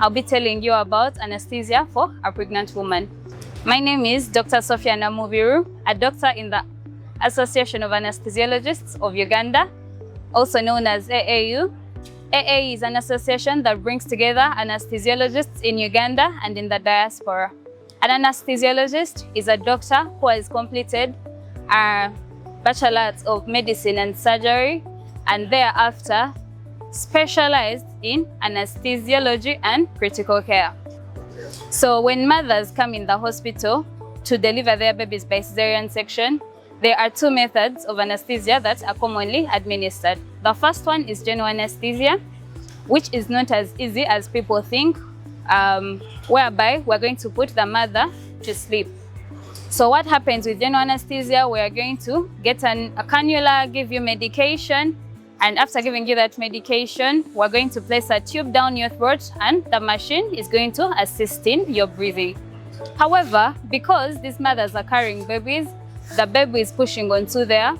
I'll be telling you about anesthesia for a pregnant woman. My name is Dr. Sophia Nambiru, a doctor in the Association of Anesthesiologists of Uganda, also known as AAU. AAU is an association that brings together anesthesiologists in Uganda and in the diaspora. An anesthesiologist is a doctor who has completed a Bachelor of Medicine and Surgery and thereafter specialized in anesthesiology and critical care. So when mothers come in the hospital to deliver their babies by cesarean section, there are two methods of anesthesia that are commonly administered. The first one is general anesthesia, which is not as easy as people think, whereby we're going to put the mother to sleep. So what happens with general anesthesia, we are going to get a cannula, give you medication, and after giving you that medication, we're going to place a tube down your throat and the machine is going to assist in your breathing. However, because these mothers are carrying babies, the baby is pushing onto their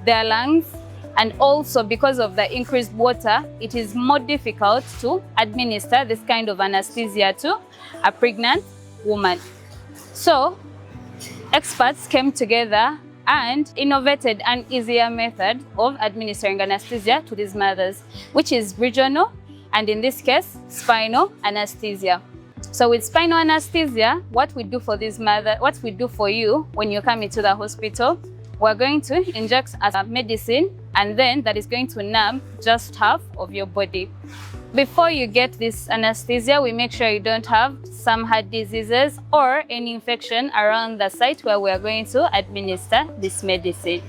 lungs, and also because of the increased water, it is more difficult to administer this kind of anesthesia to a pregnant woman. So experts came together and innovated an easier method of administering anesthesia to these mothers, which is regional, and in this case, spinal anesthesia. So with spinal anesthesia, what we do for this mother, what we do for you when you come into the hospital, we're going to inject a medicine, and then that is going to numb just half of your body. Before you get this anesthesia, we make sure you don't have some heart diseases or any infection around the site where we are going to administer this medicine.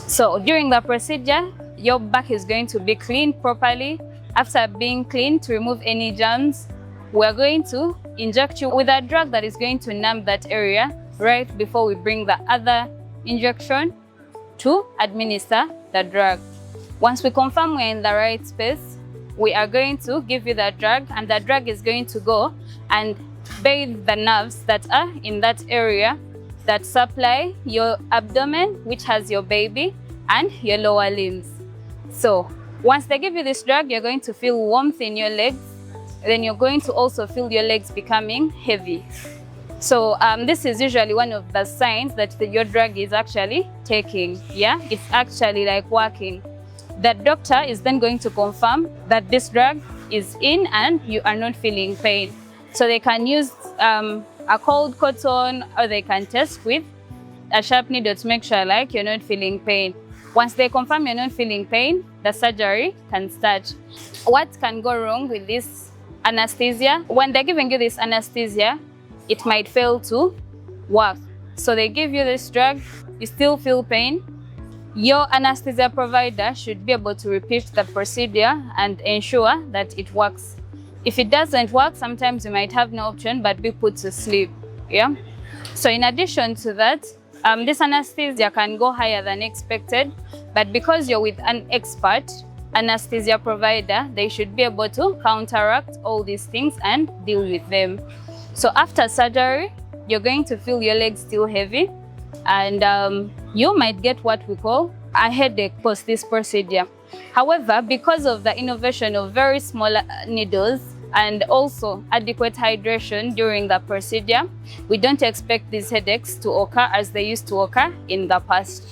So during the procedure, your back is going to be cleaned properly. After being cleaned to remove any germs, we're going to inject you with a drug that is going to numb that area right before we bring the other injection to administer the drug. Once we confirm we're in the right space, we are going to give you that drug, and that drug is going to go and bathe the nerves that are in that area that supply your abdomen, which has your baby, and your lower limbs. So once they give you this drug, you're going to feel warmth in your legs. Then you're going to also feel your legs becoming heavy. So this is usually one of the signs that your drug is actually taking. Yeah, it's actually like working. The doctor is then going to confirm that this drug is in and you are not feeling pain. So they can use a cold cotton, or they can test with a sharp needle to make sure like you're not feeling pain. Once they confirm you're not feeling pain, the surgery can start. What can go wrong with this anesthesia? When they're giving you this anesthesia, it might fail to work. So they give you this drug, you still feel pain. Your anesthesia provider should be able to repeat the procedure and ensure that it works. If it doesn't work, sometimes you might have no option but be put to sleep. Yeah. So in addition to that, this anesthesia can go higher than expected, but because you're with an expert anesthesia provider, they should be able to counteract all these things and deal with them. So after surgery, you're going to feel your legs still heavy, and you might get what we call a headache post this procedure. However, because of the innovation of very small needles and also adequate hydration during the procedure, we don't expect these headaches to occur as they used to occur in the past.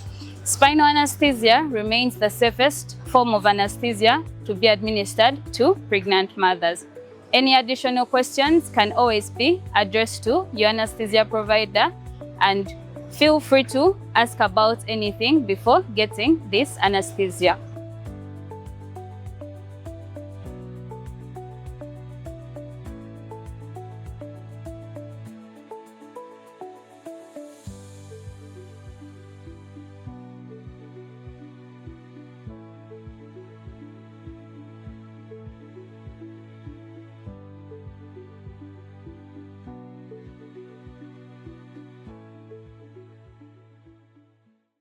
Spinal anesthesia remains the safest form of anesthesia to be administered to pregnant mothers. Any additional questions can always be addressed to your anesthesia provider, and feel free to ask about anything before getting this anesthesia.